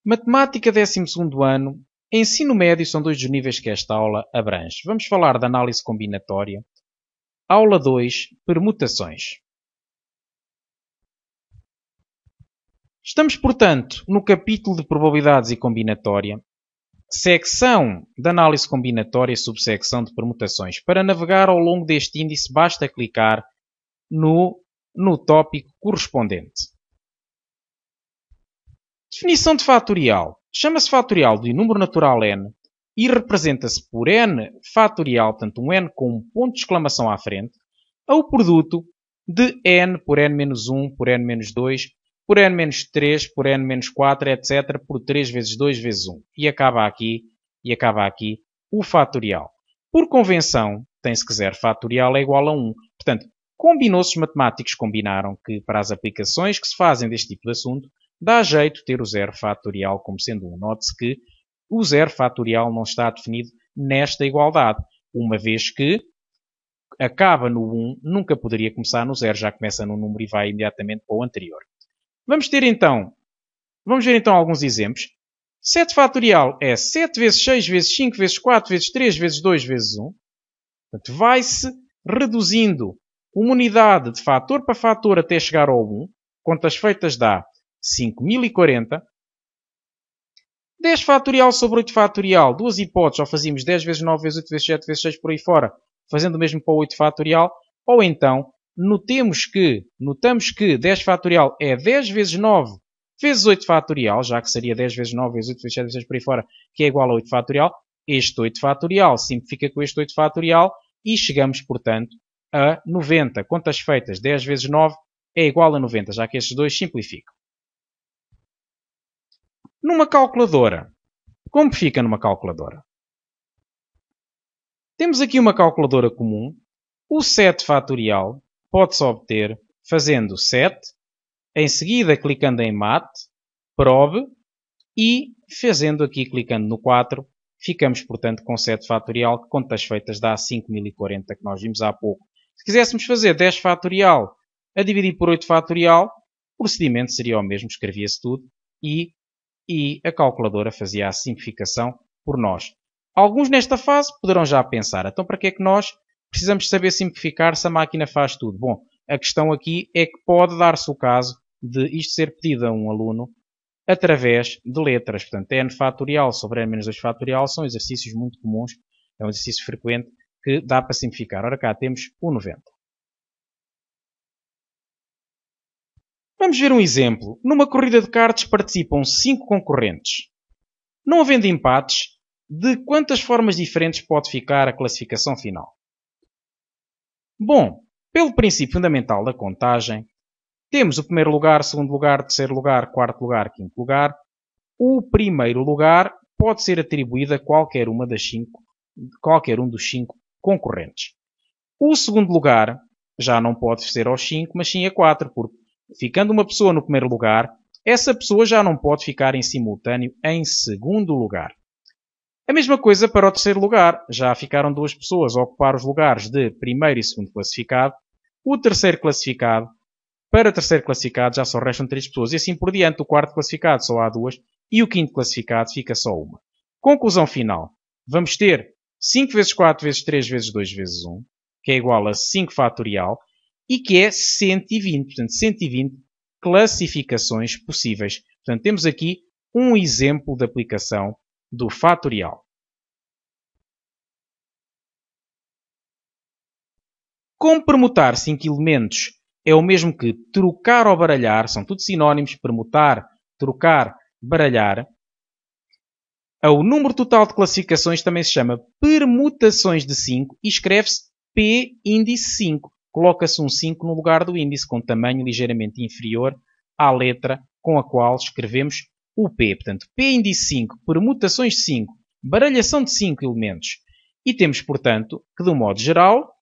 Matemática 12º ano, ensino médio são dois dos níveis que esta aula abrange. Vamos falar de análise combinatória. Aula 2, permutações. Estamos, portanto, no capítulo de probabilidades e combinatória, secção de análise combinatória e subsecção de permutações. Para navegar ao longo deste índice, basta clicar no tópico correspondente. Definição de fatorial. Chama-se fatorial de número natural n e representa-se por n fatorial, portanto um n com um ponto de exclamação à frente, ao produto de n por n-1, por n-2, por n-3, por n-4, etc. por 3 vezes 2 vezes 1. E acaba aqui o fatorial. Por convenção, tem-se que 0 fatorial é igual a 1. Portanto, combinou-se, os matemáticos combinaram que para as aplicações que se fazem deste tipo de assunto, dá jeito ter o 0 fatorial como sendo 1. Note-se que o 0 fatorial não está definido nesta igualdade, uma vez que acaba no 1, nunca poderia começar no 0, já começa no número e vai imediatamente para o anterior. Vamos ver então alguns exemplos. 7 fatorial é 7 vezes 6 vezes 5 vezes 4 vezes 3 vezes 2 vezes 1. Portanto, vai-se reduzindo uma unidade de fator para fator até chegar ao 1. Contas feitas dá 5040. 10 fatorial sobre 8 fatorial. Duas hipóteses. Ou fazíamos 10 vezes 9 vezes 8 vezes 7 vezes 6 por aí fora, fazendo o mesmo para o 8 fatorial. Ou então, notamos que 10 fatorial é 10 vezes 9 vezes 8 fatorial, já que seria 10 vezes 9 vezes 8 vezes 7 vezes 6 por aí fora, que é igual a 8 fatorial. Este 8 fatorial simplifica com este 8 fatorial e chegamos, portanto, a 90. Contas feitas, 10 vezes 9 é igual a 90, já que estes dois simplificam. Numa calculadora. Como fica numa calculadora? Temos aqui uma calculadora comum. O 7 fatorial pode-se obter fazendo 7, em seguida clicando em mate, prove e fazendo aqui, clicando no 4, ficamos, portanto, com 7 fatorial, que contas feitas dá 5040, que nós vimos há pouco. Se quiséssemos fazer 10 fatorial a dividir por 8 fatorial, o procedimento seria o mesmo, escrevia-se tudo e a calculadora fazia a simplificação por nós. Alguns nesta fase poderão já pensar, então para que é que nós precisamos saber simplificar se a máquina faz tudo? Bom, a questão aqui é que pode dar-se o caso de isto ser pedido a um aluno através de letras. Portanto, n fatorial sobre n-2 fatorial são exercícios muito comuns, é um exercício frequente que dá para simplificar. Ora cá temos o 90. Vamos ver um exemplo. Numa corrida de karts participam 5 concorrentes. Não havendo empates, de quantas formas diferentes pode ficar a classificação final? Bom, pelo princípio fundamental da contagem, temos o primeiro lugar, segundo lugar, terceiro lugar, quarto lugar, quinto lugar. O primeiro lugar pode ser atribuído a qualquer um dos 5 concorrentes. O segundo lugar já não pode ser aos 5, mas sim a 4, porque ficando uma pessoa no primeiro lugar, essa pessoa já não pode ficar em simultâneo em segundo lugar. A mesma coisa para o terceiro lugar. Já ficaram duas pessoas a ocupar os lugares de primeiro e segundo classificado. O terceiro classificado, para o terceiro classificado já só restam 3 pessoas. E assim por diante, o quarto classificado só há 2 e o quinto classificado fica só 1. Conclusão final. Vamos ter 5 vezes 4 vezes 3 vezes 2 vezes 1, que é igual a 5 fatorial, e que é 120. Portanto, 120 classificações possíveis. Portanto, temos aqui um exemplo de aplicação do fatorial. Como permutar 5 elementos é o mesmo que trocar ou baralhar, são tudo sinónimos, permutar, trocar, baralhar. O número total de classificações também se chama permutações de 5 e escreve-se P índice 5. Coloca-se um 5 no lugar do índice, com tamanho ligeiramente inferior à letra com a qual escrevemos o P. Portanto, P índice 5, permutações de 5, baralhação de 5 elementos. E temos, portanto, que, de um modo geral,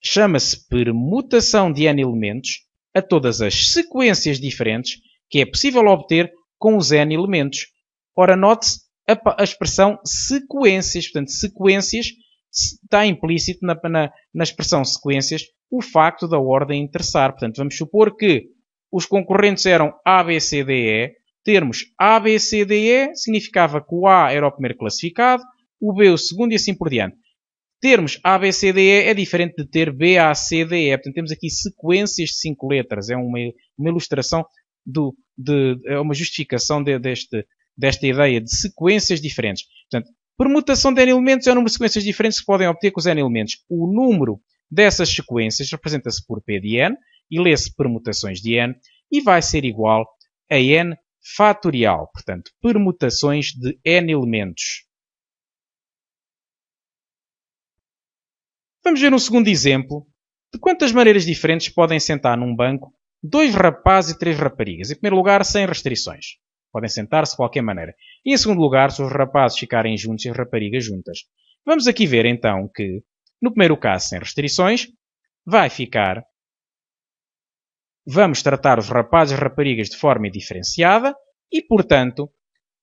chama-se permutação de n elementos a todas as sequências diferentes que é possível obter com os n elementos. Ora, note-se a expressão sequências. Portanto, sequências está implícito na expressão sequências o facto da ordem interessar. Portanto, vamos supor que os concorrentes eram A, B, C, D, E. termos A, B, C, D, E, significava que o A era o primeiro classificado, o B o segundo e assim por diante. Termos A, B, C, D, E é diferente de ter B, A, C, D, E. Portanto, temos aqui sequências de 5 letras. É uma ilustração, é uma justificação desta ideia de sequências diferentes. Portanto, permutação de N elementos é o número de sequências diferentes que podem obter com os N elementos. O número dessas sequências representa-se por P de N e lê-se permutações de N e vai ser igual a N fatorial. Portanto, permutações de N elementos. Vamos ver um segundo exemplo de quantas maneiras diferentes podem sentar num banco 2 rapazes e 3 raparigas. Em primeiro lugar, sem restrições. Podem sentar-se de qualquer maneira. E em segundo lugar, se os rapazes ficarem juntos e as raparigas juntas. Vamos aqui ver então que, no primeiro caso, sem restrições, vai ficar... Vamos tratar os rapazes e raparigas de forma diferenciada e, portanto,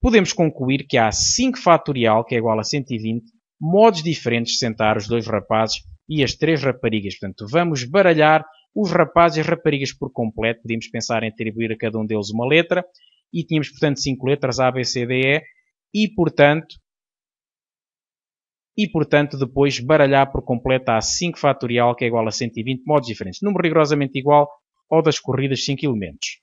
podemos concluir que há 5 fatorial, que é igual a 120, modos diferentes de sentar os 2 rapazes e as 3 raparigas. Portanto, vamos baralhar os rapazes e as raparigas por completo. Podíamos pensar em atribuir a cada um deles uma letra. E tínhamos, portanto, 5 letras, A, B, C, D, E. E, portanto, depois baralhar por completo há 5 fatorial, que é igual a 120 modos diferentes. Número rigorosamente igual ao das corridas 5 elementos.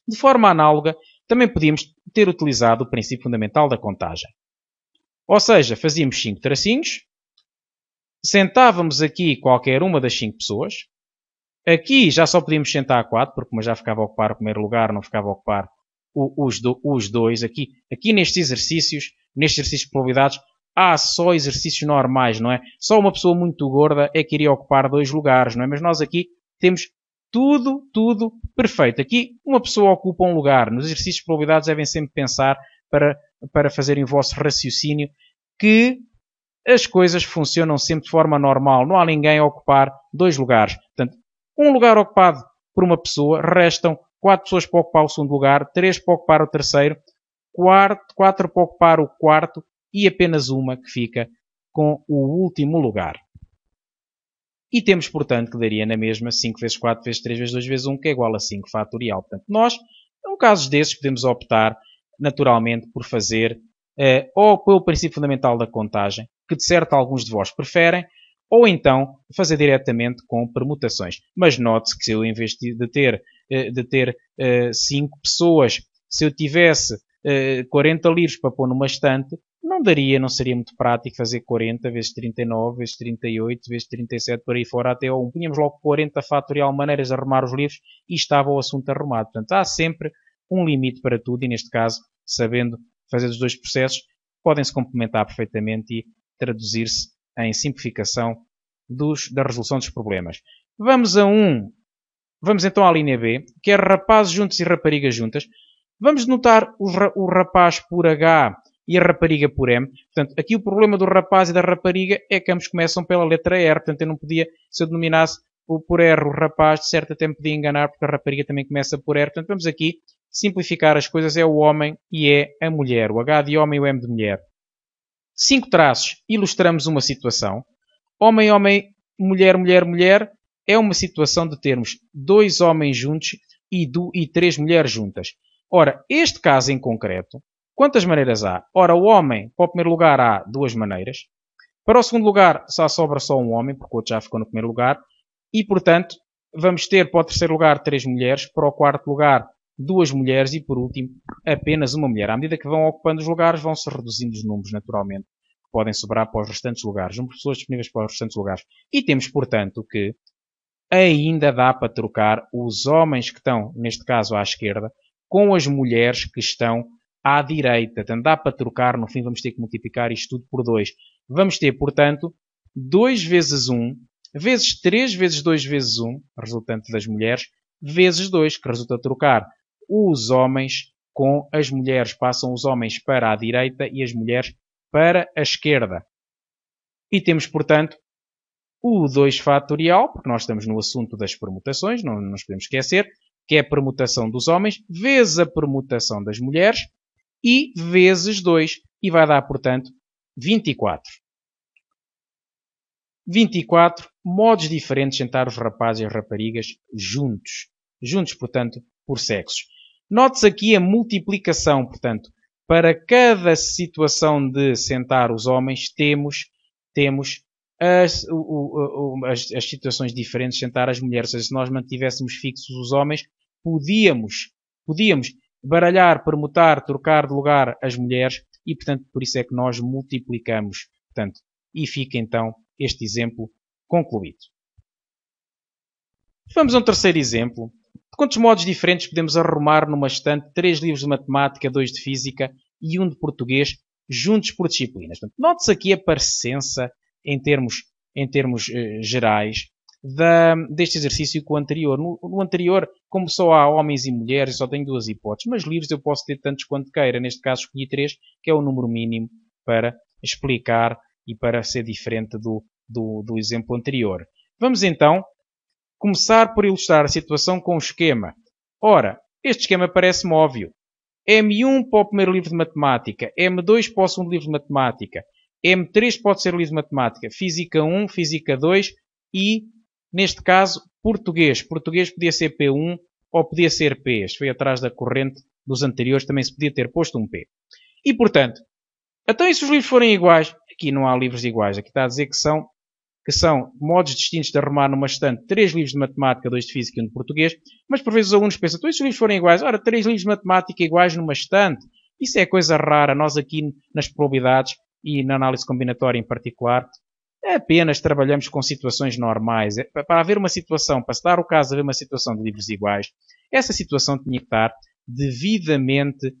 De forma análoga, também podíamos ter utilizado o princípio fundamental da contagem. Ou seja, fazíamos 5 tracinhos, sentávamos aqui qualquer uma das 5 pessoas. Aqui já só podíamos sentar 4, porque uma já ficava a ocupar o primeiro lugar, não ficava a ocupar os dois. Aqui nestes exercícios de probabilidades, há só exercícios normais, não é? Só uma pessoa muito gorda é que iria ocupar 2 lugares, não é? Mas nós aqui temos tudo perfeito. Aqui uma pessoa ocupa um lugar. Nos exercícios de probabilidades devem sempre pensar para fazerem o vosso raciocínio que as coisas funcionam sempre de forma normal. Não há ninguém a ocupar 2 lugares. Portanto, um lugar ocupado por uma pessoa, restam 4 pessoas para ocupar o segundo lugar, 3 para ocupar o terceiro, 4 para ocupar o quarto e apenas uma que fica com o último lugar. E temos, portanto, que daria na mesma 5 vezes 4 vezes 3 vezes 2 vezes 1, que é igual a 5 fatorial. Portanto, nós, em casos desses, podemos optar, naturalmente, por fazer ou pelo princípio fundamental da contagem, que de certo alguns de vós preferem, ou então fazer diretamente com permutações. Mas note-se que se eu, em vez de ter 5 pessoas, se eu tivesse 40 livros para pôr numa estante, não seria muito prático fazer 40 vezes 39, vezes 38, vezes 37, por aí fora até ao 1. Punhamos logo 40 fatorial maneiras de arrumar os livros e estava o assunto arrumado. Portanto, há sempre um limite para tudo e, neste caso, sabendo fazer os dois processos, podem-se complementar perfeitamente e traduzir-se em simplificação da resolução dos problemas. Vamos então à linha B, que é rapazes juntos e raparigas juntas. Vamos notar o rapaz por H e a rapariga por M. Portanto, aqui o problema do rapaz e da rapariga é que ambos começam pela letra R. Portanto, eu não podia, se eu denominasse por R o rapaz, de certo até me podia enganar, porque a rapariga também começa por R. Portanto, vamos aqui simplificar as coisas. É o homem e é a mulher. O H de homem e o M de mulher. 5 traços. Ilustramos uma situação. Homem, homem, mulher, mulher, mulher. É uma situação de termos 2 homens juntos e 3 mulheres juntas. Ora, este caso em concreto, quantas maneiras há? Ora, o homem, para o primeiro lugar, há 2 maneiras. Para o segundo lugar, só sobra só um homem, porque o outro já ficou no primeiro lugar. E, portanto, vamos ter para o terceiro lugar 3 mulheres. Para o quarto lugar, 2 mulheres. E, por último, apenas uma mulher. À medida que vão ocupando os lugares, vão-se reduzindo os números, naturalmente. Podem sobrar para os restantes lugares. Número de pessoas disponíveis para os restantes lugares. E temos, portanto, que ainda dá para trocar os homens que estão, neste caso, à esquerda, com as mulheres que estão à direita. Portanto, dá para trocar, no fim vamos ter que multiplicar isto tudo por 2. Vamos ter, portanto, 2 vezes 1, vezes 3 vezes 2 vezes 1, resultante das mulheres, vezes 2, que resulta trocar os homens com as mulheres. Passam os homens para a direita e as mulheres para a esquerda. E temos, portanto, o 2 fatorial, porque nós estamos no assunto das permutações, não nos podemos esquecer, que é a permutação dos homens, vezes a permutação das mulheres, e vezes 2, e vai dar, portanto, 24. 24 modos diferentes de sentar os rapazes e as raparigas juntos. Juntos, portanto, por sexos. Note-se aqui a multiplicação, portanto, para cada situação de sentar os homens, temos as situações diferentes de sentar as mulheres. Ou seja, se nós mantivéssemos fixos os homens, podíamos baralhar, permutar, trocar de lugar as mulheres e, portanto, por isso é que nós multiplicamos. Portanto, e fica então este exemplo concluído. Vamos a um terceiro exemplo. De quantos modos diferentes podemos arrumar numa estante 3 livros de matemática, 2 de física e 1 de português, juntos por disciplinas? Note-se aqui a parecença em termos gerais deste exercício com o anterior. No anterior, como só há homens e mulheres, eu só tenho 2 hipóteses, mas livros eu posso ter tantos quanto queira. Neste caso escolhi 3, que é o número mínimo para explicar e para ser diferente do exemplo anterior. Vamos então começar por ilustrar a situação com o esquema. Ora, este esquema parece-me óbvio. M1 para o primeiro livro de matemática, M2 para o segundo livro de matemática, M3 pode ser o livro de matemática, Física 1, Física 2 e, neste caso, Português. Português podia ser P1 ou podia ser P. Este foi atrás da corrente dos anteriores, também se podia ter posto um P. E, portanto, então e se os livros forem iguais? Aqui não há livros iguais. Aqui está a dizer que são modos distintos de arrumar numa estante 3 livros de matemática, 2 de física e 1 de português, mas por vezes os alunos pensam, então e se os livros forem iguais? Ora, 3 livros de matemática iguais numa estante. Isso é coisa rara. Nós aqui nas probabilidades e na análise combinatória em particular, apenas trabalhamos com situações normais. Para haver uma situação, para se dar o caso de haver uma situação de livros iguais, essa situação tinha que estar devidamente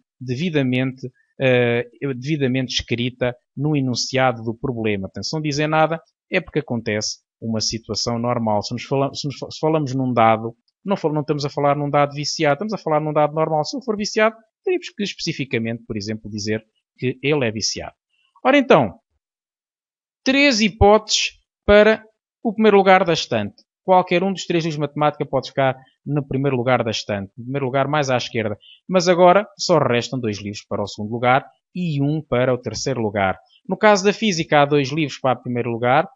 escrita no enunciado do problema. Portanto, se não dizer nada, é porque acontece uma situação normal. Se falamos num dado, não estamos a falar num dado viciado, estamos a falar num dado normal. Se ele for viciado, teríamos que especificamente, por exemplo, dizer que ele é viciado. Ora então, 3 hipóteses para o primeiro lugar da estante. Qualquer um dos 3 livros de matemática pode ficar no primeiro lugar da estante. No primeiro lugar mais à esquerda. Mas agora só restam 2 livros para o segundo lugar e 1 para o terceiro lugar. No caso da física há 2 livros para o primeiro lugar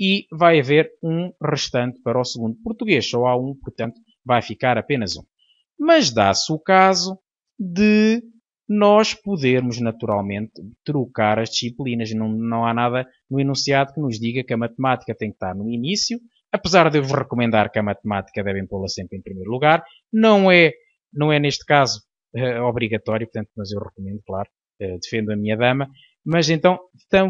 e vai haver um restante para o segundo. Português só há 1, portanto vai ficar apenas 1. Mas dá-se o caso de nós podermos naturalmente trocar as disciplinas. Não há nada no enunciado que nos diga que a matemática tem que estar no início, apesar de eu vos recomendar que a matemática devem pô-la sempre em primeiro lugar. Não é neste caso obrigatório, portanto, mas eu recomendo, claro, defendo a minha dama. Mas então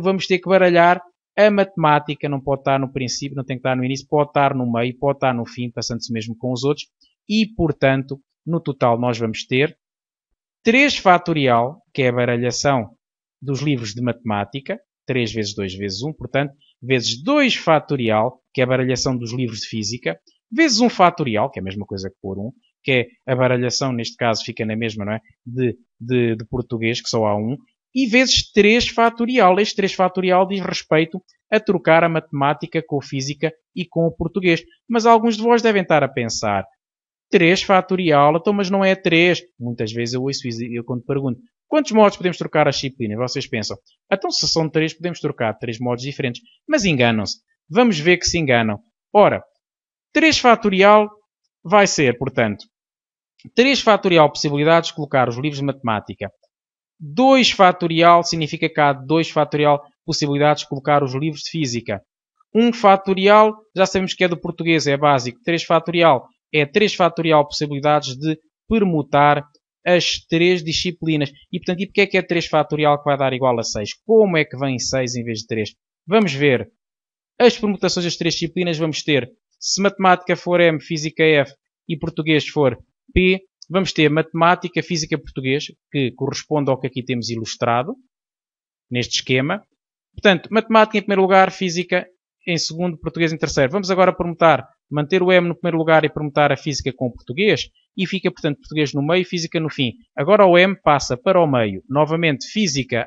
vamos ter que baralhar. A matemática não pode estar no princípio, não tem que estar no início, pode estar no meio, pode estar no fim, passando-se mesmo com os outros. E, portanto, no total nós vamos ter 3 fatorial, que é a baralhação dos livros de matemática, 3 vezes 2 vezes 1, portanto, vezes 2 fatorial, que é a baralhação dos livros de física, vezes 1 fatorial, que é a mesma coisa que pôr 1, que é a baralhação, neste caso fica na mesma, não é? De português, que só há 1, e vezes 3 fatorial. Este 3 fatorial diz respeito a trocar a matemática com a física e com o português. Mas alguns de vós devem estar a pensar, 3 fatorial, então, mas não é 3. Muitas vezes eu ouço isso, eu quando pergunto, quantos modos podemos trocar as disciplinas? Vocês pensam, então se são 3, podemos trocar 3 modos diferentes. Mas enganam-se. Vamos ver que se enganam. Ora, 3 fatorial vai ser, portanto, 3 fatorial possibilidades de colocar os livros de matemática. 2 fatorial significa que há 2 fatorial possibilidades de colocar os livros de física. 1 fatorial, já sabemos que é do português, é básico. 3 fatorial é 3 fatorial possibilidades de permutar as 3 disciplinas. E, portanto, porque é 3 fatorial que vai dar igual a 6? Como é que vem 6 em vez de 3? Vamos ver. As permutações das 3 disciplinas vamos ter, se matemática for M, física F e português for P, vamos ter matemática, física, português, que corresponde ao que aqui temos ilustrado, neste esquema. Portanto, matemática em primeiro lugar, física em segundo, português em terceiro. Vamos agora permutar, manter o M no primeiro lugar e permutar a física com o português. E fica, portanto, português no meio, física no fim. Agora o M passa para o meio. Novamente, física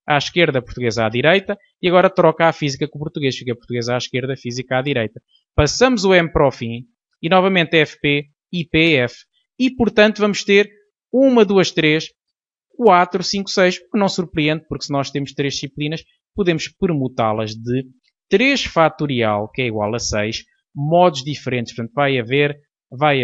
à esquerda, português à direita. E agora troca a física com o português. Fica português à esquerda, física à direita. Passamos o M para o fim. E novamente FP e PF. E, portanto, vamos ter 1, 2, 3, 4, 5, 6. O que não surpreende, porque se nós temos 3 disciplinas, podemos permutá-las de 3 fatorial, que é igual a 6, modos diferentes. Portanto, vai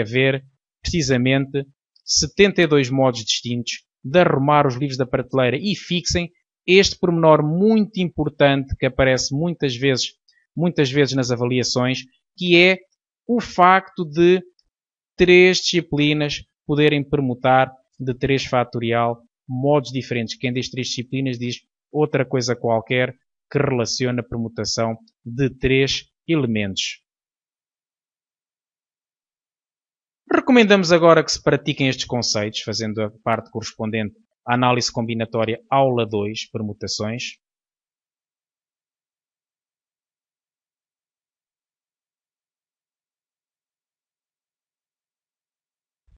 haver precisamente 72 modos distintos, de arrumar os livros da prateleira e fixem este pormenor muito importante que aparece muitas vezes nas avaliações, que é o facto de 3 disciplinas poderem permutar de 3 fatorial modos diferentes. Quem diz 3 disciplinas diz outra coisa qualquer que relaciona a permutação de 3 elementos. Recomendamos agora que se pratiquem estes conceitos, fazendo a parte correspondente à análise combinatória aula 2, permutações.